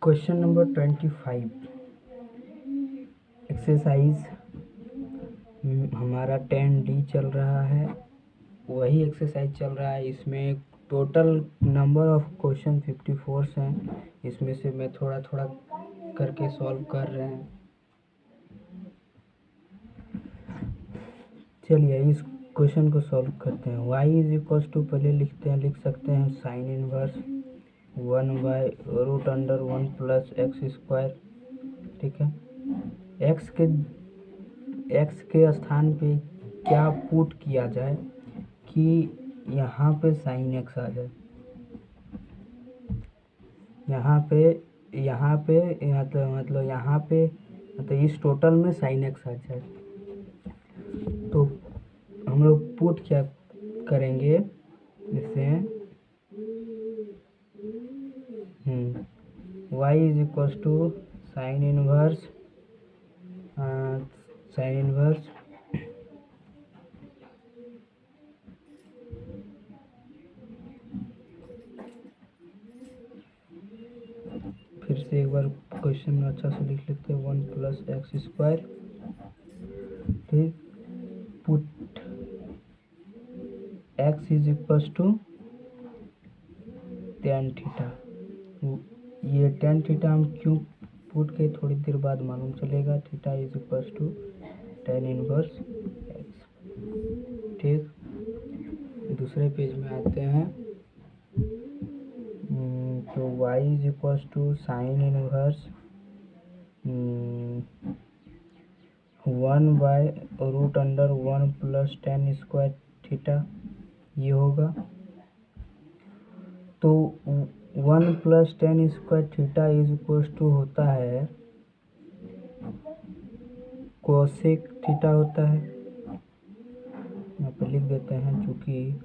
Question number 25 exercise हमारा 10D चल रहा है, वही एक्सरसाइज चल रहा है। इसमें टोटल नंबर ऑफ क्वेश्चन 54 हैं। इसमें से मैं थोड़ा थोड़ा करके सॉल्व कर रहे हैं। चलिए इस क्वेश्चन को सॉल्व करते हैं। y इज इक्वल टू, पहले लिख सकते हैं sign inverse 1/√1 plus x square. ठीक है, x के स्थान पे क्या पुट किया जाए कि यहाँ पे साइन एक्स आ जाए, मतलब इस टोटल में साइन एक्स आ जाए। तो हम लोग पुट क्या करेंगे, जैसे y is equal to sine inverse फिर से एक बार क्वेश्चन में अच्छा से लिख लेते हैं, 1 प्लस एक्स स्क्वायर। ठीक, put x is equal to tan theta. ये टेन थीटा हम क्यों पुट के थोड़ी देर बाद मालूम चलेगा। Theta is equal to tan inverse x. ठीक, दूसरे पेज में आते हैं। तो y is equal to sine inverse 1/√1 plus tan square theta, ये होगा। तो 1 plus tan square theta is equal to होता है कोसेक थीटा होता है। यहाँ पे लिख देते हैं, चूंकि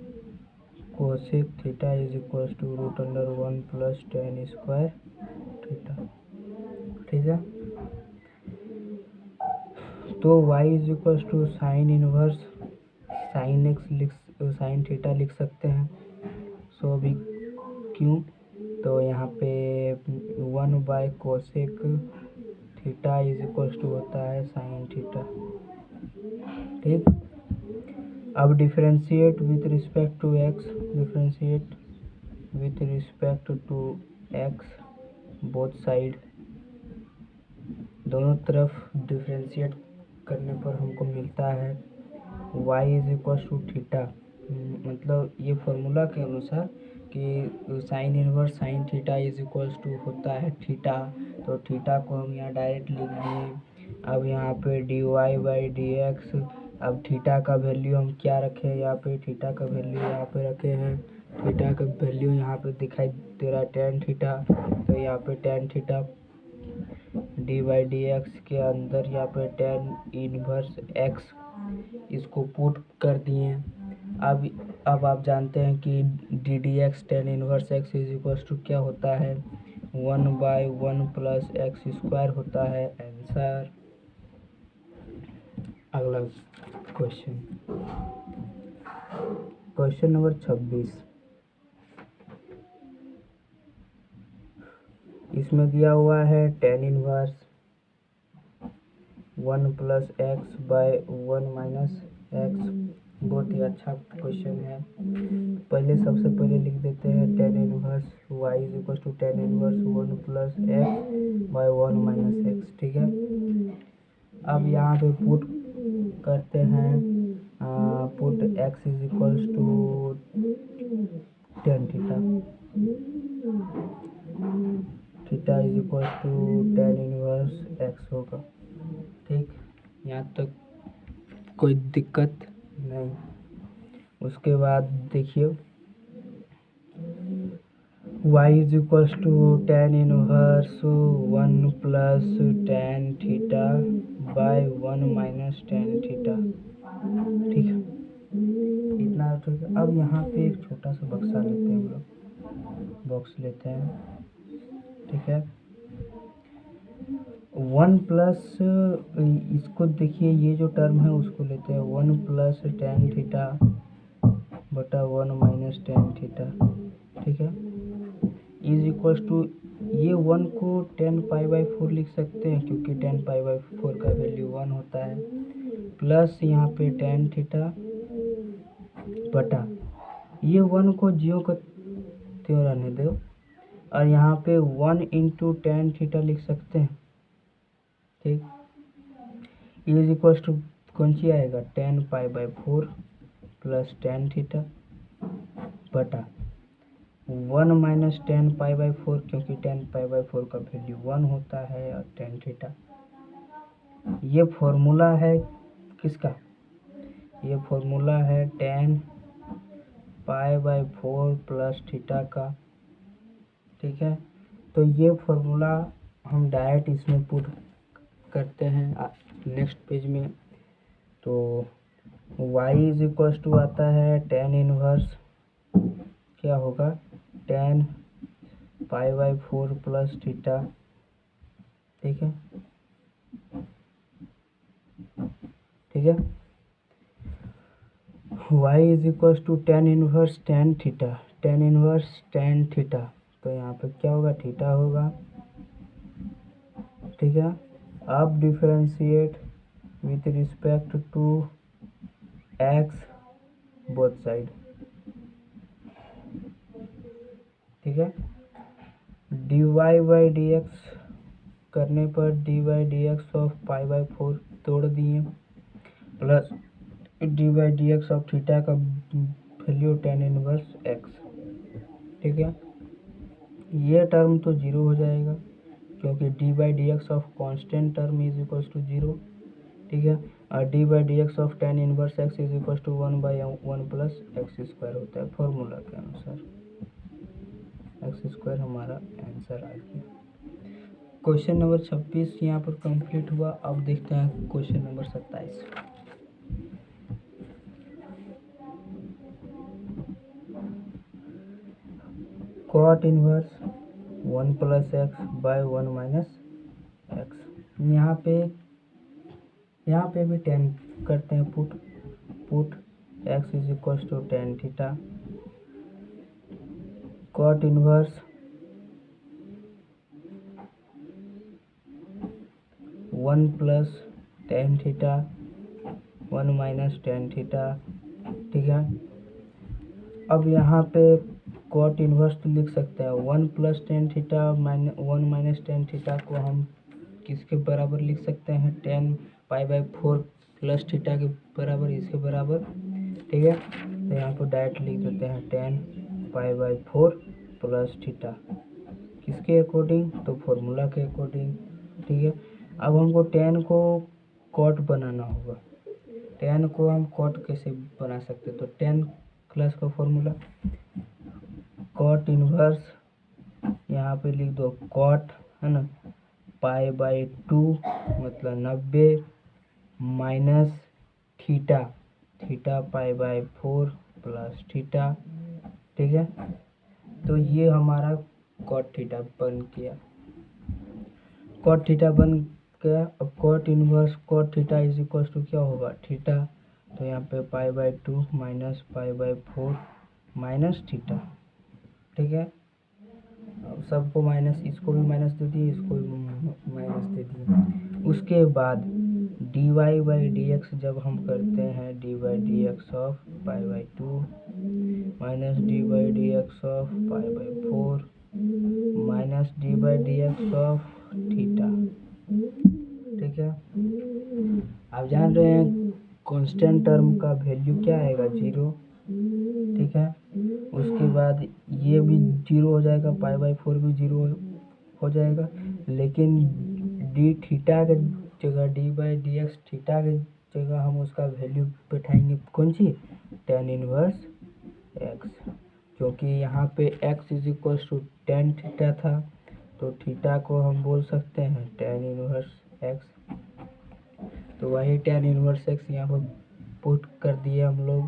cosec theta is equal to √1 plus tan square theta. ठीक है, तो y is equal to sine inverse sine theta लिख सकते हैं। सो अभी क्यों, तो यहाँ पे 1/कोसेक थीटा इज इक्वल टू होता है साइन थीटा। ठीक, अब differentiate with respect to x both side, दोनों तरफ डिफरेंशिएट करने पर हमको मिलता है y is equal to theta. मतलब ये फॉर्मूला के अनुसार कि sine inverse sine theta is equal to होता है थीटा, तो थीटा को हम यहाँ डायरेक्ट लिख दिए। अब यहाँ पे dy/dx, अब थीटा का वैल्यू हम क्या रखे, यहाँ पे थीटा का वैल्यू यहाँ पे रखे हैं। थीटा का वैल्यू यहाँ पे दिखाई दे रहा है टेन थीटा, तो यहाँ पे टेन थीटा dy/dx के अंदर यहाँ पे टेन इनवर्स x, इसको पुट कर दिए। अब आप जानते हैं कि ddx tan inverse x is equal to क्या होता है, 1/1 प्लस एक्स स्क्वायर होता है आंसर। अगला क्वेश्चन नंबर 26। इसमें दिया हुआ है tan inverse 1 plus x by 1 minus x. बहुत ही अच्छा क्वेश्चन है। सबसे पहले लिख देते हैं tan inverse y is equal to tan inverse 1 plus x by 1 minus x. ठीक है, अब यहाँ पे पुट करते हैं, put x is equal to tan theta, theta is equal to tan inverse x होगा। ठीक, यहाँ तक कोई दिक्कत नहीं। उसके बाद देखिए y is equal to tan inverse 1 plus tan theta by 1 minus tan theta. ठीक है, इतना ठीक है। अब यहाँ पे एक छोटा सा बक्सा लेते हैं, हम लोग बॉक्स लेते हैं। ठीक है, 1 प्लस, इसको देखिए ये जो टर्म है उसको लेते हैं 1 प्लस टेन थीटा बटा 1 माइनस टेन थीटा। ठीक है, इज इक्वल्स टू, ये 1 को 10π/4 लिख सकते हैं क्योंकि 10π/4 का वैल्यू 1 होता है, प्लस यहाँ पे tan थीटा बटा, ये 1 को 0 को त्यों रहने दो, और यहाँ पे 1 इंटू tan थीटा लिख सकते हैं, ठीक। इज इक्वल्स टू कौन सी आएगा, 10π/4 प्लस tan थीटा बटा 1 माइनस 10π/4 क्योंकि 10π/4 का वैल्यू 1 होता है, और tan थीटा। ये फॉर्मूला है किसका, ये फॉर्मूला है tan π/4 प्लस थीटा का, ठीक है। तो ये फॉर्मूला हम डायरेक्ट इसमें पुट करते हैं नेक्स्ट पेज में। तो y इज इक्वल्स टू आता है tan इनवर्स, क्या होगा, tan π/4 प्लस थीटा, ठीक है, ठीक है। y is equals to tan inverse tan theta, tan inverse tan theta, तो यहाँ पे क्या होगा, थीटा होगा, ठीक है। अब differentiate with respect to x both side, ठीक है। dy/dx करने पर dy/dx ऑफ π/4 तोड़ दिए, प्लस dy/dx ऑफ थीटा का वैल्यू tan इनवर्स x, ठीक है। ये टर्म तो 0 हो जाएगा क्योंकि dy/dx of constant term is equals to 0, ठीक है। और dy/dx of tan inverse x is equals to 1/1 plus x² होता है फॉर्मूला के अनुसार, x² हमारा आंसर आ गया। क्वेश्चन नंबर 26 यहाँ पर कंप्लीट हुआ। अब देखते हैं question number 27। Cot inverse 1 plus x by 1 minus x. यहाँ पे भी tan करते हैं put x is equal to tan theta, cot inverse 1 plus tan theta 1 minus tan theta, ठीक है। अब यहाँ पे कॉट इनवर्स तो लिख सकते हैं, 1 plus tan theta 1 minus tan theta को हम किसके बराबर लिख सकते हैं, tan π/4 प्लस थीटा के बराबर, इसके बराबर, ठीक है। तो यहाँ पर डायरेक्ट लिख देते हैं tan π/4 प्लस थीटा, किसके अकॉर्डिंग, तो फॉर्मूला के अकॉर्डिंग, ठीक है। अब हमको tan को कॉट बनाना होगा, tan को हम कॉट कैसे बना सकते, तो tan क्लास का फॉर्मूला कॉट इनवर्स, यहाँ पे लिख दो कॉट, है ना, π/2 मतलब 90 माइनस थीटा π/4 प्लस थीटा, ठीक है। तो ये हमारा कॉट थीटा बन गया, कॉट थीटा बन गया। अब cot inverse cot theta is equal to क्या होगा, थीटा, तो यहाँ पे π/2 माइनस π/4 माइनस थीटा, ठीक है। अब सबको माइनस, इसको भी माइनस दे दिए, इसको भी माइनस दे दिए। उसके बाद dy/dx जब हम करते हैं, dy/dx of π/2 minus dy/dx of π/4 minus dy/dx of theta, ठीक है। आप जान रहे हैं कांस्टेंट टर्म का वैल्यू क्या आएगा, 0, ठीक है। उसके बाद ये भी 0 हो जाएगा, π/4 भी 0 हो जाएगा, लेकिन डी थीटा के जगह dy/dx थीटा के जगह हम उसका वैल्यू बैठाएंगे कौन सी, tan इनवर्स x, क्योंकि यहाँ पे x is equal to tan theta था, तो थीटा को हम बोल सकते हैं tan इनवर्स x, तो वही tan इनवर्स x यहाँ पर पुट कर दिए हम लोग।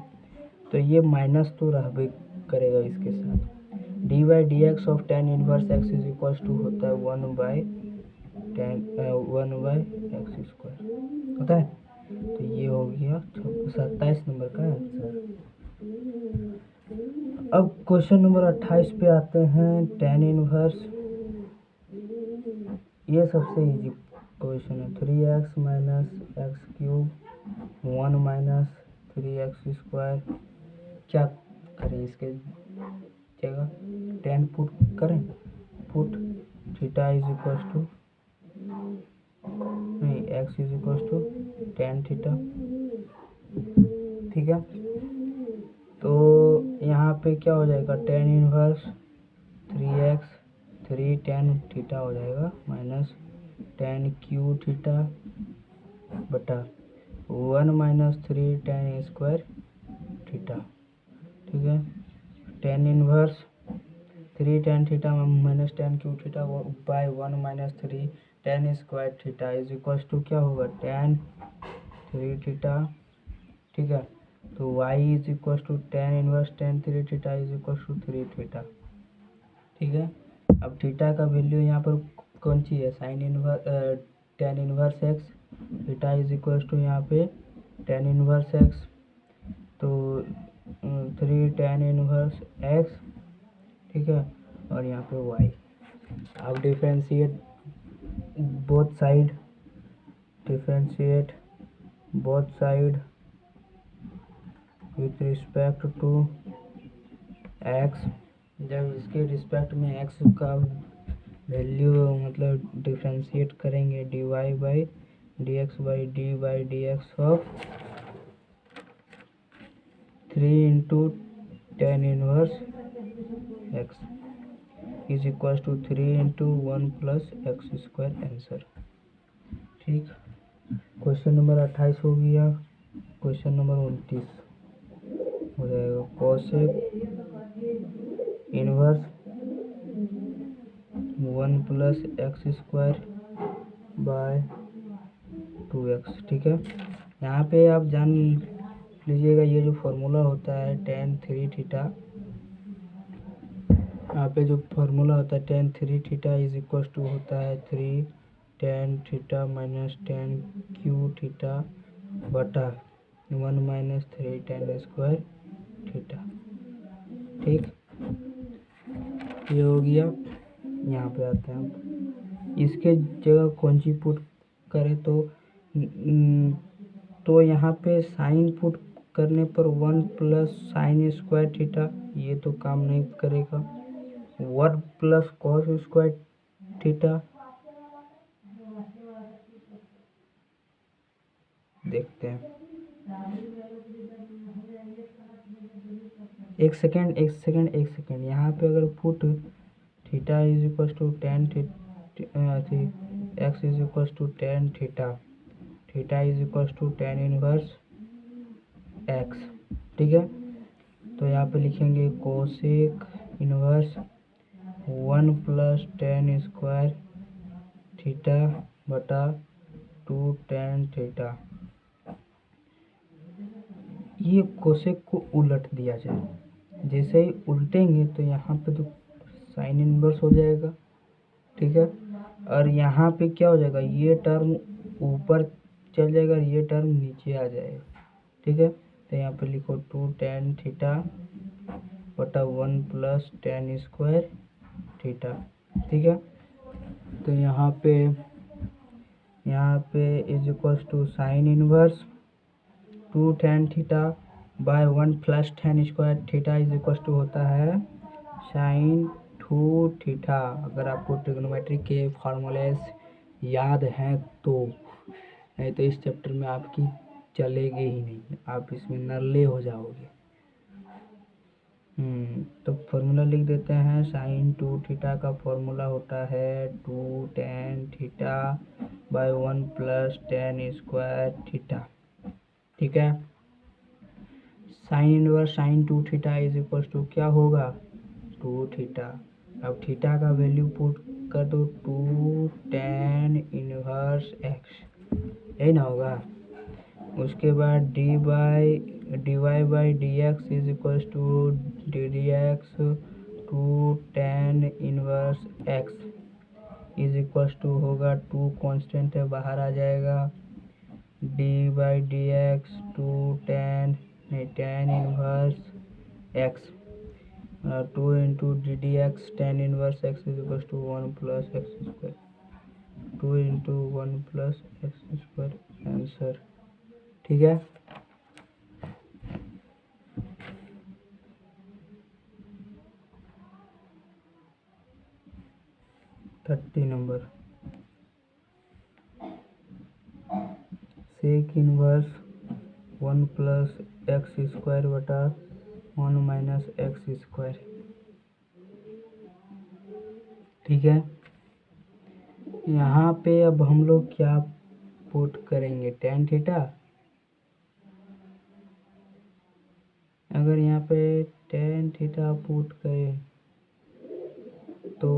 तो ये माइनस तो रहबे करेगा इसके साथ, dy/dx of tan inverse x is equal to होता है 1/x² होता है। तो ये हो गया 27 नंबर का आंसर। अब क्वेश्चन नंबर 28 पे आते हैं। टेन इनवर्स, ये सबसे इजी क्वेश्चन है। 3x minus x cube 1 minus 3x²। क्या करें इसके जगह? टेन पुट करें। Put theta is equal to, नहीं, x is equal to tan theta. ठीक है, तो यहाँ पे क्या हो जाएगा? Tan inverse 3x 3 tan theta हो जाएगा माइनस टेन क्यू थीटा बटा 1 माइनस 3 टेन स्क्वायर थीटा। ठीक है, tan inverse 3 tan theta minus tan cube theta by 1 minus 3 tan square theta is equal to क्या होगा? Tan 3 theta. ठीक है, तो y is equal to tan inverse tan 3 theta is equal to 3 theta. ठीक है, अब थीटा का value यहाँ पर कौन सी है? Sine inverse tan inverse x. Theta is equal to यहाँ पे टेन इनवर्स एक्स, तो 3 टेन इनवर्स एक्स। ठीक है, और यहाँ पे y। अब differentiate both side, differentiate both side with respect to x। जब इसके रिस्पेक्ट में x का वैल्यू मतलब डिफरेंशिएट करेंगे, dy by d x by d by d x of 3 into tan inverse x is equal to 3 into 1 plus x²। Answer. ठीक, question number 28 हो गया। Question number 29 हो जाएगा। Cosec inverse 1 plus x² by 2x। ठीक है, यहाँ पे आप जान लीजिएगा ये जो फॉर्मूला होता है टेन 3 थीटा, यहाँ पे जो फॉर्मूला होता है tan 3 theta is equal to होता है 3 tan theta minus tan cube theta बटा 1 माइनस 3 टेन स्क्वायर थीटा। ठीक, ये हो गया। यहाँ पे आते हैं हम, इसके जगह कौन सी पुट करें तो यहाँ पे साइन पुट करने पर 1 प्लस साइन स्क्वायर थीटा, ये तो काम नहीं करेगा। 1 प्लस कॉस स्क्वायर थीटा, देखते हैं। एक सेकेंड, यहाँ पे अगर put theta is equal to tan x is equal to tan theta, theta is equal to tan inverse x. ठीक है, तो यहाँ पे लिखेंगे cosec inverse 1 plus tan square theta बटा 2 टेन थीटा। ये कोसेक को उलट दिया जाए, जैसे ही उल्टेंगे तो यहाँ पे तो साइन इनवर्स हो जाएगा। ठीक है, और यहाँ पे क्या हो जाएगा? ये टर्म ऊपर चल जाएगा और ये टर्म नीचे आ जाएगा। ठीक है, तो यहाँ पे लिखो 2 टेन थीटा बटा 1 प्लस टेन स्क्वायर थीटा। ठीक है, तो यहाँ पे is equal to sine inverse 2 tan theta by 1 plus tan square theta is equal to होता है साइन 2 थीटा। अगर आपको ट्रिग्नोमेट्री के फार्मूलेस याद हैं तो, नहीं तो इस चैप्टर में आपकी चलेगी ही नहीं, आप इसमें नल्ले हो जाओगे। तो फॉर्मूला लिख देते हैं। साइन 2 थीटा का फॉर्मूला होता है 2 tan theta by 1 plus tan square theta. ठीक है, sine inverse sine 2 theta is equal to क्या होगा? 2 थीटा। अब थीटा का वैल्यू पुट कर दो 2 टेन इनवर्स एक्स, यही ना होगा। उसके बाद d y by d x is equal to d d x 2 tan inverse x is equal to होगा 2 कांस्टेंट है बाहर आ जाएगा, d by d x 2 tan inverse x two into d d x tan inverse x is equal to one plus x square, two into one plus x square answer. ठीक है, thirty number, sec inverse one plus x square बटा one minus x square. ठीक है, यहाँ पे अब हम लोग क्या पुट करेंगे, टेन थीटा। अगर यहाँ पे टेन थीटा पुट करें तो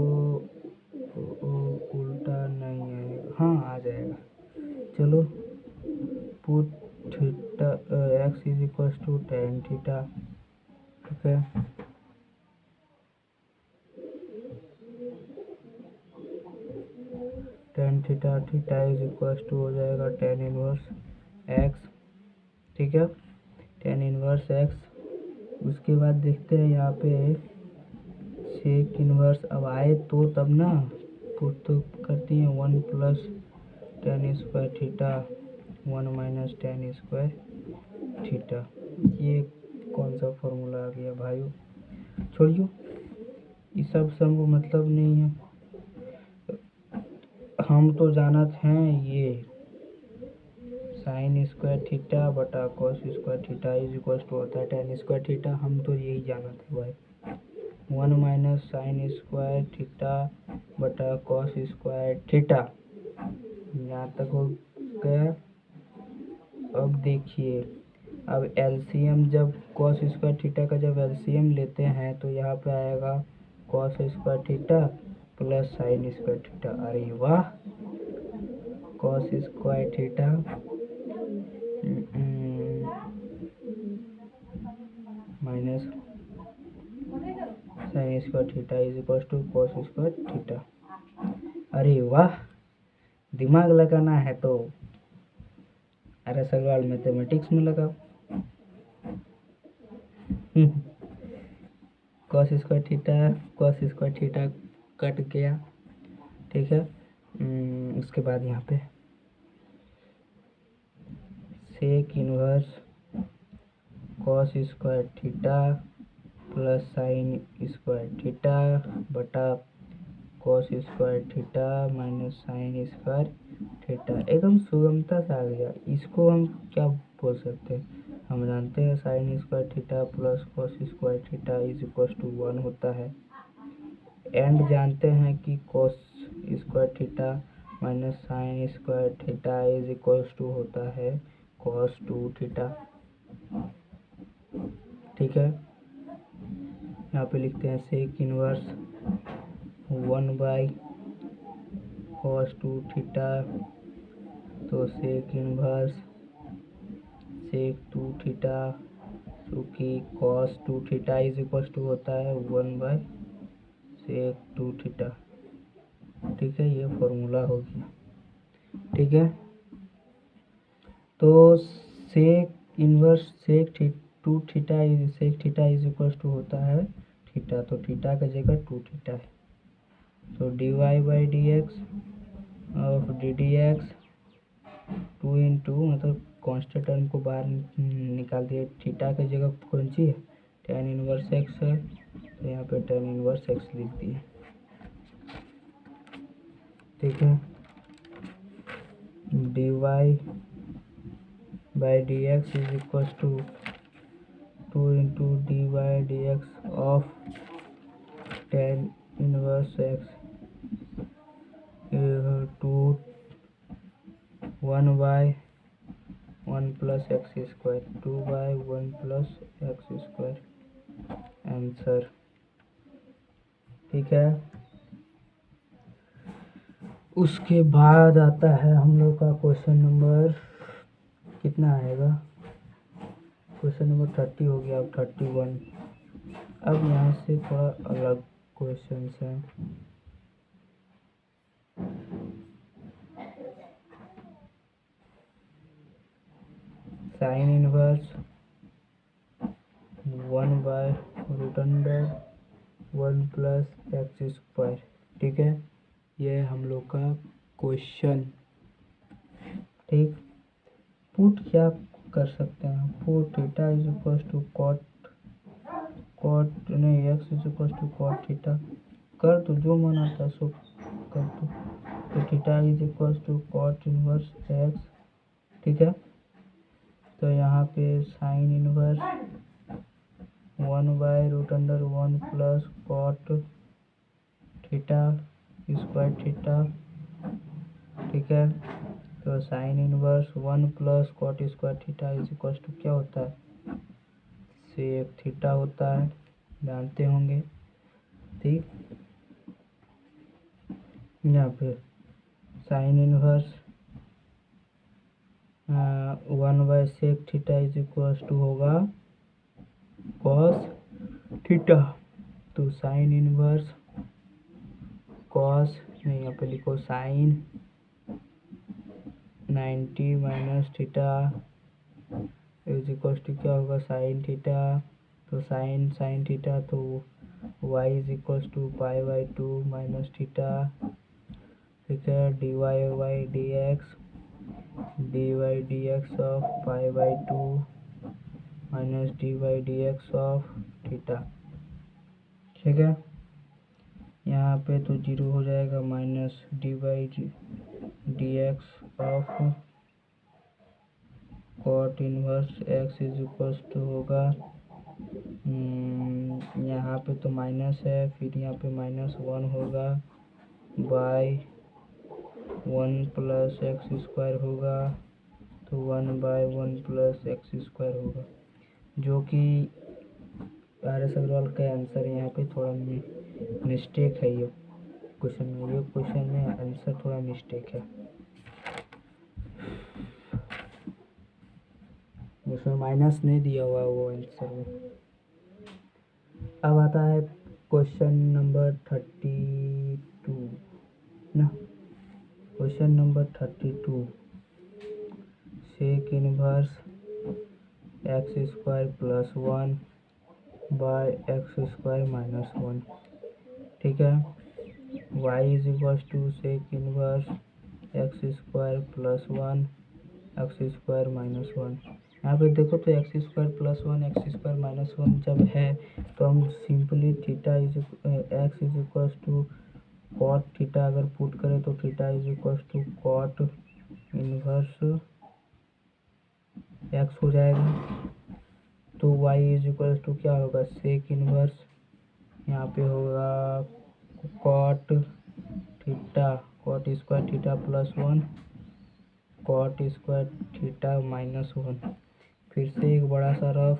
उल्टा नहीं आएगा, हाँ आ जाएगा। चलो, put theta x is equal to tan theta. ठीक है, tan theta, theta is equal to हो जाएगा टेन इनवर्स एक्स। ठीक है, टेन इनवर्स एक्स। उसके बाद देखते हैं यहाँ पे सेक इनवर्स अब आए तो तब ना, पुट तो करती हैं one plus tan square theta one minus ten square theta. ये कौन सा फॉर्मूला आ गया भाइयों, छोड़ियो, ये सब हमको मतलब नहीं है। हम तो जानत हैं ये साइन स्क्वायर थीटा बटा cos square theta is equal to होता है टेन स्क्वायर थीटा, हम तो यही जानत है भाई। One minus sine square theta बटा कॉस स्क्वायर थीटा, यहाँ तक हो गया। अब देखिए, अब एलसीएम जब कॉस स्क्वायर थीटा का जब एलसीएम लेते हैं तो यहाँ पे आएगा cos square theta plus sine square theta. अरे वाह, cos square theta minus sine square theta is equal to cos square theta. अरे वाह, दिमाग लगाना है तो अरे सवाल मैथमेटिक्स में लगाओ। कॉस स्क्वायर थीटा कट गया। ठीक है, उसके बाद यहाँ पे sec inverse cos square theta plus sine square theta बटा cos square theta minus sine square theta. एकदम सुगमता से आ गया। इसको हम क्या बोल सकते हैं, हम जानते हैं sine square theta plus cos square theta is equal to one होता है। एंड जानते हैं कि cos square theta minus sine square theta is equal to होता है कॉस टू थीटा। ठीक है, यहाँ पे लिखते हैं sec inverse one by cos two theta, तो sec inverse sec two theta क्योंकि cos two theta is equal to होता है one by sec two theta. ठीक है, ये फॉर्मूला हो गया। ठीक है, तो sec inverse two theta is equal to होता है थीटा, तो थीटा का जगह टू थीटा है, तो d y by d x of d d x two into मतलब कांस्टेंट टर्म को बाहर निकाल दिए, थीटा की जगह कौन सी है टेन इनवर्स एक्स है, तो यहाँ पे टेन इनवर्स एक्स लिख दिए। ठीक है, d y by d x is equal to into d y d x of tan inverse x two one by one plus x square, two by one plus x square answer. ठीक है, उसके बाद आता है हम लोग का question number कितना आएगा, क्वेश्चन नंबर 30 हो गया, अब 31। अब यहाँ से थोड़ा अलग क्वेश्चन है। Sine inverse one by root under 1+x²। ठीक है, ये हम लोग का क्वेश्चन। ठीक, पुट क्या कर सकते हैं, put theta is equal to cot नहीं x is equal to cot theta. कर दो, जो मन आता है सो कर दो। तो theta is equal to cot inverse x. ठीक है, तो यहाँ पे sine inverse 1/√1 plus cot theta square theta. ठीक है, तो sine inverse 1 plus cot square theta is equal to क्या होता है, सेक थीटा होता है, जानते होंगे। ठीक, यहाँ पे साइन इनवर्स 1/सेक थीटा इज इक्वल टू होगा कॉस थीटा। तो साइन इनवर्स कॉस नहीं, यहाँ पे लिखो sine 90 minus theta is equal to क्या होगा, साइन थीटा। तो साइन थीटा तो y is equal to π/2 minus theta. ठीक है, dy/dx of π/2 minus dy/dx of theta. ठीक है, यहाँ पे तो 0 हो जाएगा, minus dy/dx of cot inverse x is equal to होगा, यहाँ पे तो माइनस है, फिर यहाँ पे -1 होगा, बाय 1 प्लस x² होगा, तो 1/1 प्लस x² होगा, जो कि RS अग्रवाल का आंसर है। यहाँ पे थोड़ा मिस्टेक है, ये क्वेश्चन में आंसर थोड़ा मिस्टेक है, उसमें माइनस नहीं दिया हुआ वो आंसर में। अब आता है क्वेश्चन नंबर 32 ना, question number 32, sec inverse x² plus 1 by x² minus 1। ठीक है, y is equal to sec inverse x² plus 1 x² minus 1। यहाँ पे देखो तो x² प्लस 1 x² माइनस 1 जब है तो हम simply theta x is equal to cot theta अगर पुट करें तो theta is equal to cot inverse x हो जाएगा। तो y इज इक्वल टू क्या होगा, सेक इनवर्स, यहाँ पे होगा cot theta cot square theta plus 1 cot square theta minus 1। फिर से एक बड़ा सा रफ,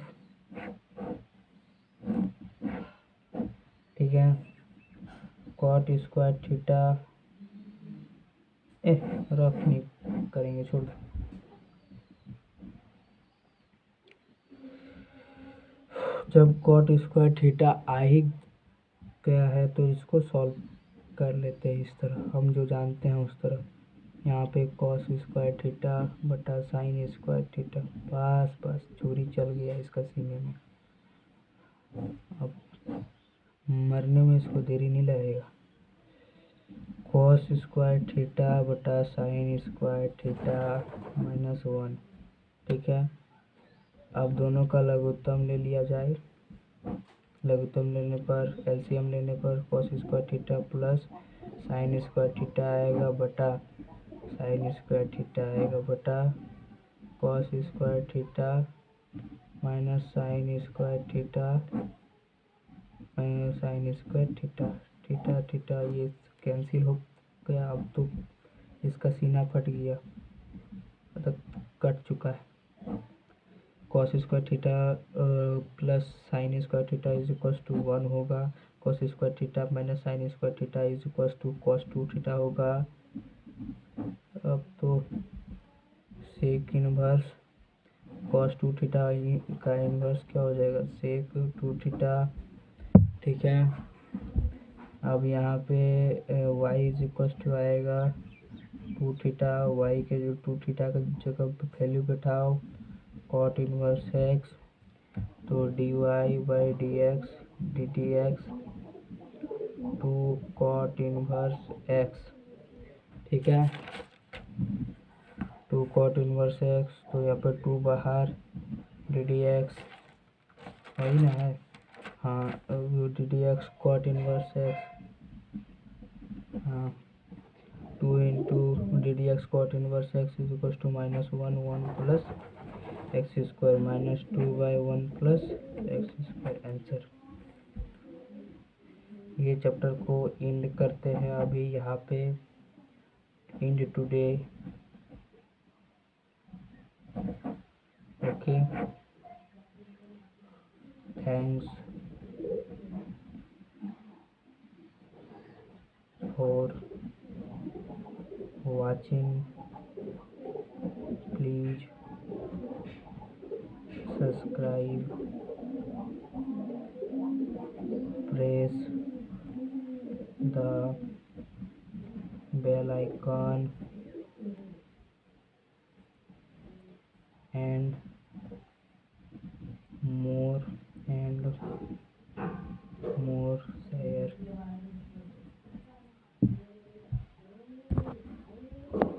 ठीक है, कॉट स्क्वायर थीटा, रफ नहीं करेंगे, छोड़। जब कॉट स्क्वायर थीटा आ ही गया है तो इसको सॉल्व कर लेते हैं इस तरह, हम जो जानते हैं उस तरह। यहाँ पे कॉस स्क्वायर थीटा बटा साइन स्क्वायर थीटा, बस चोरी चल गया इसका सीने में। अब मरने में इसको देरी नहीं लगेगा। कॉस स्क्वायर थीटा बटा साइन स्क्वायर थीटा माइनस 1। ठीक है, अब दोनों का लघुत्तम ले लिया जाए। लघुत्तम लेने पर, एलसीएम लेने पर cos square theta plus sine square theta आएगा बटा साइन स्क्वायर थीटा आएगा बटा cos square theta minus sine square theta minus sine square theta. Theta theta ये कैंसिल हो गया, अब तो इसका सीना फट गया, मतलब कट चुका है। Cos square theta plus sine square theta is equal to 1 होगा, cos square theta minus sine square theta is equal to cos 2 theta होगा। अब तो सेक इनवर्स कॉस 2 थीटा का इनवर्स क्या हो जाएगा, सेक 2 थीटा। ठीक है, अब यहाँ पे y इज इक्वल टू आएगा 2 थीटा, y के जो 2 थीटा का जगह पे वैल्यू बैठाओ कॉट इनवर्स x, तो dy/dx dt x 2 cot inverse x, ठीक है। 2 cot इनवर्स x, तो यहाँ पर 2 बाहर, डी डी एक्स वही ना है, हाँ d d x cot inverse x, हाँ 2 into d d x cot inverse x is equal to -1 plus x square -2/1 plus x square answer. ये चैप्टर को एंड करते हैं अभी यहाँ पे। And today, okay, thanks for watching. Please subscribe, press the bell icon and